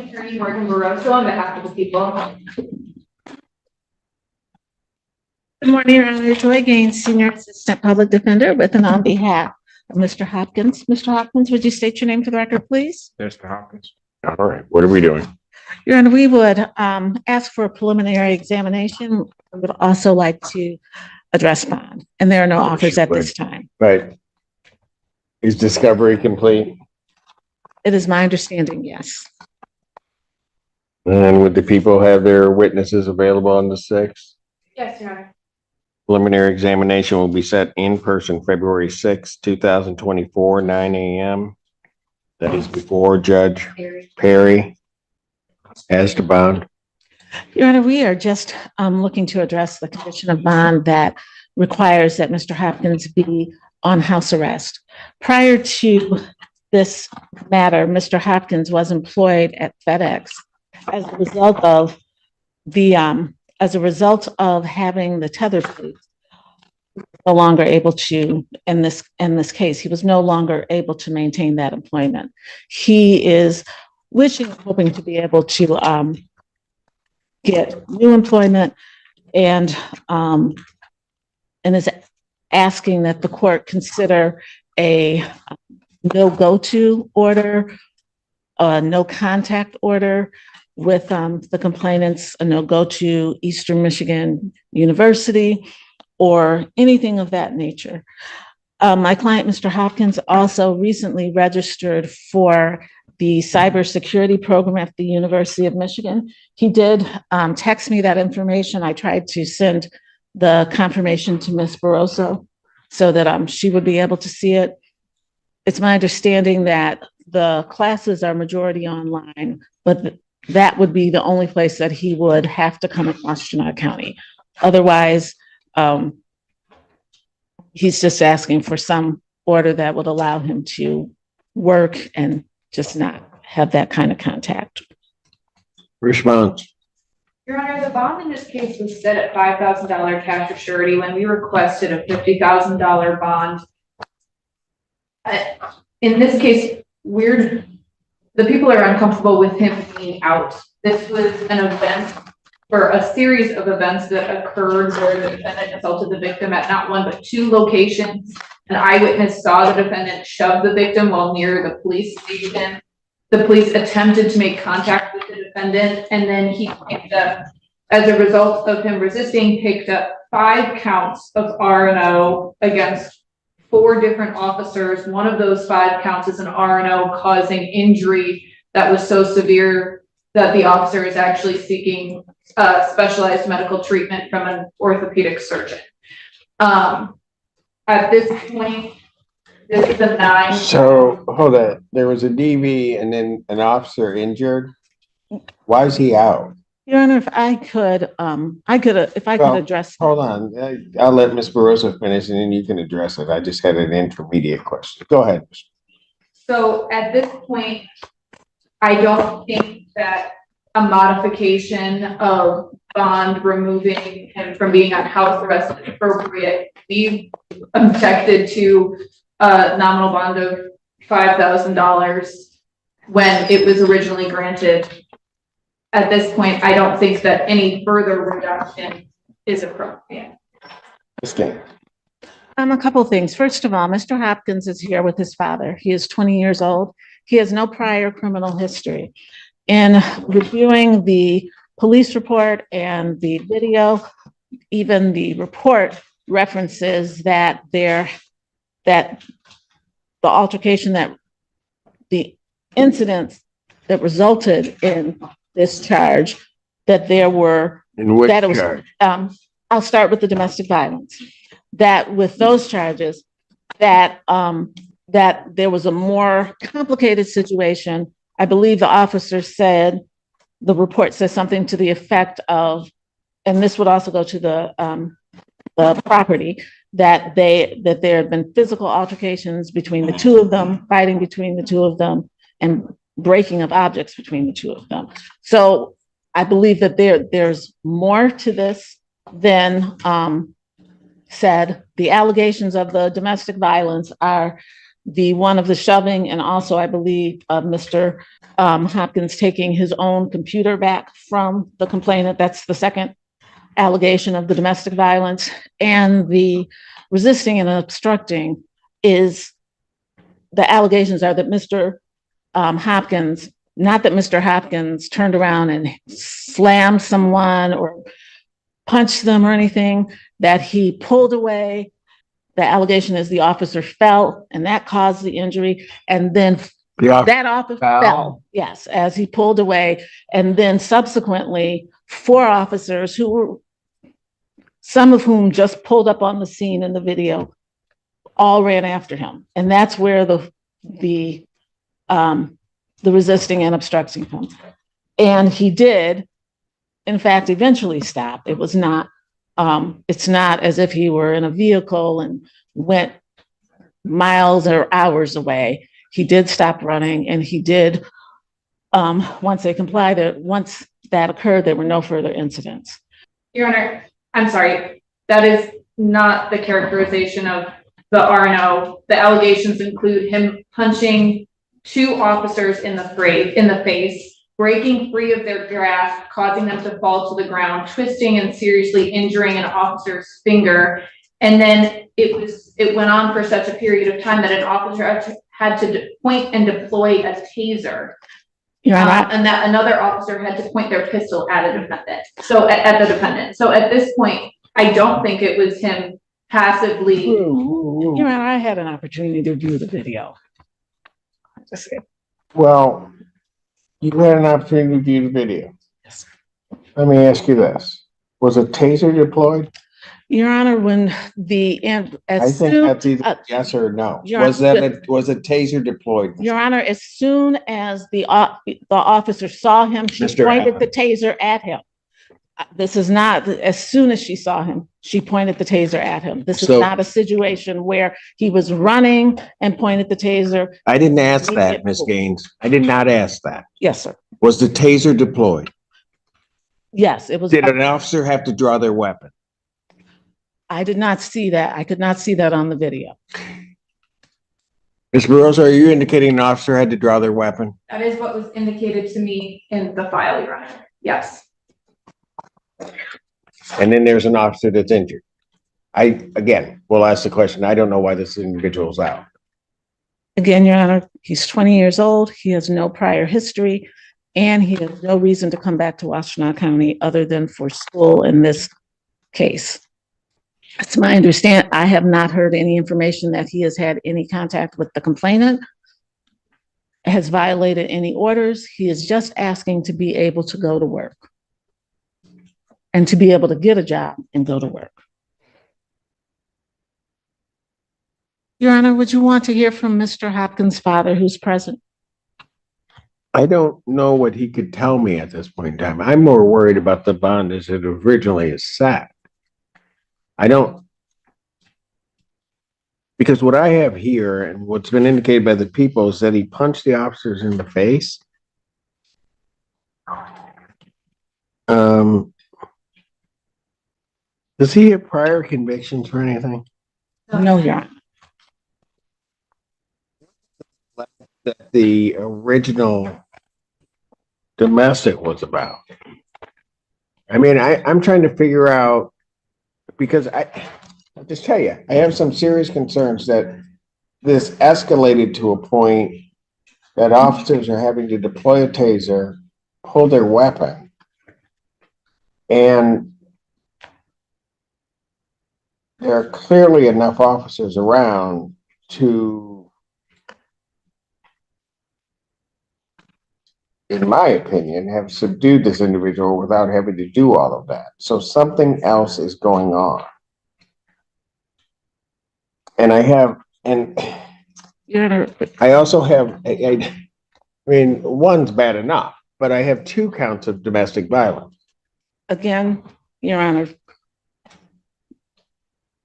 Attorney Morgan Barroso on behalf of the people. Good morning, Your Honor. Joy Gaines, Senior Assistant Public Defender, with and on behalf of Mr. Hopkins. Mr. Hopkins, would you state your name for the record, please? Mr. Hopkins. All right. What are we doing? Your Honor, we would ask for a preliminary examination. I would also like to address bond, and there are no offers at this time. But is discovery complete? It is my understanding, yes. And would the people have their witnesses available on the 6th? Yes, Your Honor. Preliminary examination will be set in person February 6th, 2024, 9 a.m. That is before Judge Perry. As to bond. Your Honor, we are just looking to address the condition of bond that requires that Mr. Hopkins be on house arrest. Prior to this matter, Mr. Hopkins was employed at FedEx as a result of having the tether plate. No longer able to, in this case, he was no longer able to maintain that employment. He is hoping to be able to get new employment, and is asking that the court consider a no go-to order, a no contact order with the complainants, a no go to Eastern Michigan University, or anything of that nature. My client, Mr. Hopkins, also recently registered for the cybersecurity program at the University of Michigan. He did text me that information. I tried to send the confirmation to Ms. Barroso so that she would be able to see it. It's my understanding that the classes are majority online, but that would be the only place that he would have to come across Washtenaw County. Otherwise, he's just asking for some order that would allow him to work and just not have that kind of contact. Response. Your Honor, the bond in this case was set at $5,000 cash or surety when we requested a $50,000 bond. In this case, the people are uncomfortable with him being out. This was an event, or a series of events that occurred where the defendant assaulted the victim at not one but 2 locations. An eyewitness saw the defendant shove the victim while near the police station. The police attempted to make contact with the defendant, and then he picked up, as a result of him resisting, picked up 5 counts of R&O against 4 different officers. One of those 5 counts is an R&O causing injury that was so severe that the officer is actually seeking specialized medical treatment from an orthopedic surgeon. At this point, this is a 9. So hold on. There was a DV and then an officer injured. Why is he out? Your Honor, if I could address. Hold on. I'll let Ms. Barroso finish and then you can address it. I just had an intermediate question. Go ahead. So at this point, I don't think that a modification of bond removing him from being on house arrest is appropriate. We objected to a nominal bond of $5,000 when it was originally granted. At this point, I don't think that any further reduction is appropriate. Okay. A couple of things. First of all, Mr. Hopkins is here with his father. He is 20 years old. He has no prior criminal history. In reviewing the police report and the video, even the report references that the altercation, that the incidents that resulted in this charge, that there were, In which that it was, charge? I'll start with the domestic violence. That with those charges, that there was a more complicated situation. I believe the officer said, the report says something to the effect of, and this would also go to the property, that there had been physical altercations between the 2 of them, fighting between the 2 of them, and breaking of objects between the 2 of them. So I believe that there's more to this than said. The allegations of the domestic violence are the one of the shoving, and also I believe Mr. Hopkins taking his own computer back from the complainant. That's the second allegation of the domestic violence. And the resisting and obstructing is, the allegations are that Mr. Hopkins, not that Mr. Hopkins turned around and slammed someone or punched them or anything, that he pulled away. The allegation is the officer fell and that caused the injury. And then that officer fell, yes, as he pulled away. And then subsequently, 4 officers who were, some of whom just pulled up on the scene in the video, all ran after him. And that's where the resisting and obstructing comes. And he did, in fact, eventually stop. It was not, it's not as if he were in a vehicle and went miles or hours away. He did stop running, and he did, once they complied, once that occurred, there were no further incidents. Your Honor, I'm sorry, that is not the characterization of the RNO. The allegations include him punching 2 officers in the face, breaking free of their grasp, causing them to fall to the ground, twisting and seriously injuring an officer's finger. And then it went on for such a period of time that an officer had to point and deploy a taser. And that another officer had to point their pistol at a defendant. So at the defendant. So at this point, I don't think it was him passively. Your Honor, I had an opportunity to view the video. Well, you had an opportunity to view the video. Yes. Let me ask you this. Was a taser deployed? Your Honor, when the end, I think that's either yes or no. Was a taser deployed? Your Honor, as soon as the officer saw him, she pointed the taser at him. This is not, as soon as she saw him, she pointed the taser at him. This is not a situation where he was running and pointed the taser. I didn't ask that, Ms. Gaines. I did not ask that. Yes, sir. Was the taser deployed? Yes, it was. Did an officer have to draw their weapon? I did not see that. I could not see that on the video. Ms. Barroso, are you indicating an officer had to draw their weapon? That is what was indicated to me in the file, Your Honor. Yes. And then there's an officer that's injured. Again, we'll ask the question. I don't know why this individual's out. Again, Your Honor, he's 20 years old. He has no prior history, and he has no reason to come back to Washtenaw County other than for school in this case. It's my understanding, I have not heard any information that he has had any contact with the complainant, has violated any orders. He is just asking to be able to go to work and to be able to get a job and go to work. Your Honor, would you want to hear from Mr. Hopkins' father, who's present? I don't know what he could tell me at this point in time. I'm more worried about the bond as it originally is set. I don't, because what I have here and what's been indicated by the people is that he punched the officers in the face. Does he have prior convictions for anything? No, Your Honor. That the original domestic was about. I mean, I'm trying to figure out, because I'll just tell you, I have some serious concerns that this escalated to a point that officers are having to deploy a taser, pull their weapon, and there are clearly enough officers around to, in my opinion, have subdued this individual without having to do all of that. So something else is going on. And I also have, I mean, one's bad enough, but I have 2 counts of domestic violence. Again, Your Honor,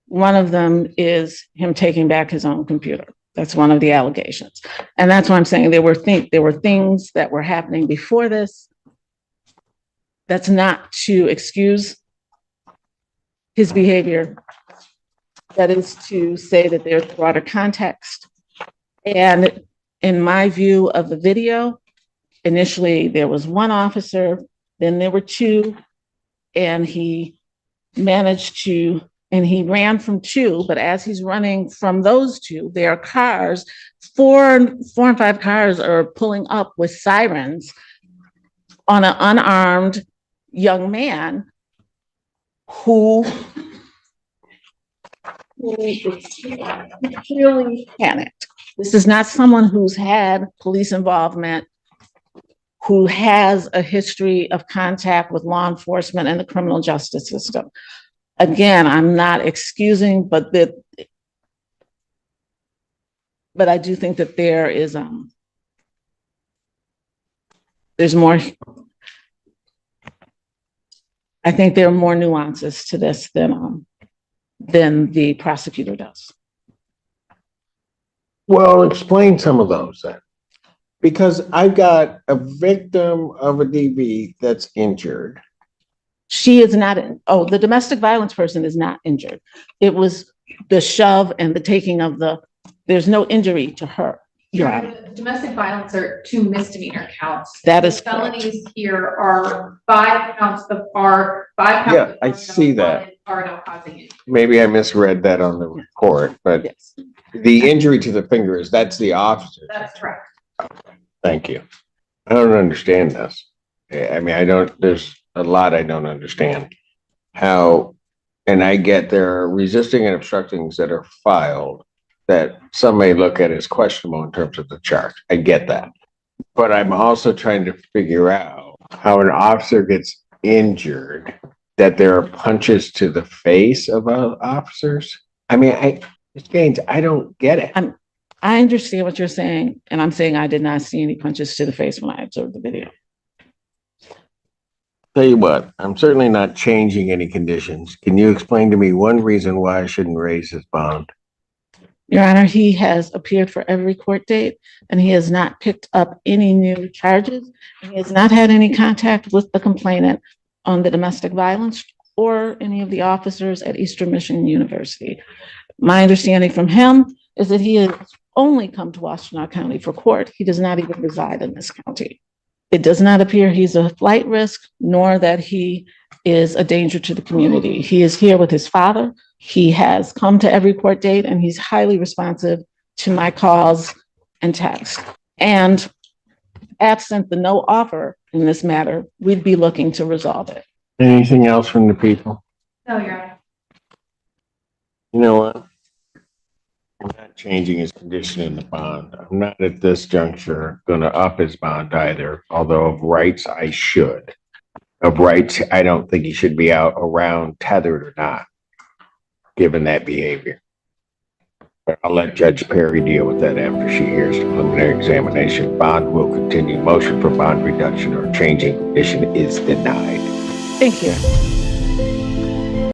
one of them is him taking back his own computer. That's one of the allegations. And that's why I'm saying there were things that were happening before this. That's not to excuse his behavior. That is to say that there's broader context And in my view of the video, initially there was one officer, then there were two, and he ran from two, but as he's running from those two, there are cars, four and five cars are pulling up with sirens on an unarmed young man who clearly panicked. This is not someone who's had police involvement, who has a history of contact with law enforcement and the criminal justice system. Again, I'm not excusing, but I do think that there is there's more. I think there are more nuances to this than the prosecutor does. Well, explain some of those then. Because I've got a victim of a DV that's injured. She is not, the domestic violence person is not injured. It was the shove and the taking of there's no injury to her. Domestic violence are 2 misdemeanor counts. That is felonies correct. here are 5 counts of R, 5 counts. Yeah, of I see that. Are no causing it. Maybe I misread that on the report, but Yes. the injury to the finger that's the officer. That's correct. Thank you. I don't understand this. I mean, there's a lot I don't understand. How, and I get there are resisting and obstructings that are filed that some may look at as questionable in terms of the charge. I get that. But I'm also trying to figure out how an officer gets injured, that there are punches to the face of officers. I mean, Ms. Gaines, I don't get it. I understand what you're saying, and I'm saying I did not see any punches to the face when I observed the video. Tell you what, I'm certainly not changing any conditions. Can you explain to me one reason why I shouldn't raise his bond? Your Honor, he has appeared for every court date, and he has not picked up any new charges. He has not had any contact with the complainant on the domestic violence or any of the officers at Eastern Michigan University. My understanding from him is that he has only come to Washtenaw County for court. He does not even reside in this county. It does not appear he's a flight risk, nor that he is a danger to the community. He is here with his father. He has come to every court date, and he's highly responsive to my calls and texts. And absent the no offer in this matter, we'd be looking to resolve it. Anything else from the people? No, Your Honor. You know what? I'm not changing his condition in the bond. I'm not at this juncture going to up his bond either, although of rights I should. Of rights, I don't think he should be out around tethered or not, given that behavior. But I'll let Judge Perry deal with that after she hears the preliminary examination. Bond will continue. Motion for bond reduction or changing condition is denied. Thank you.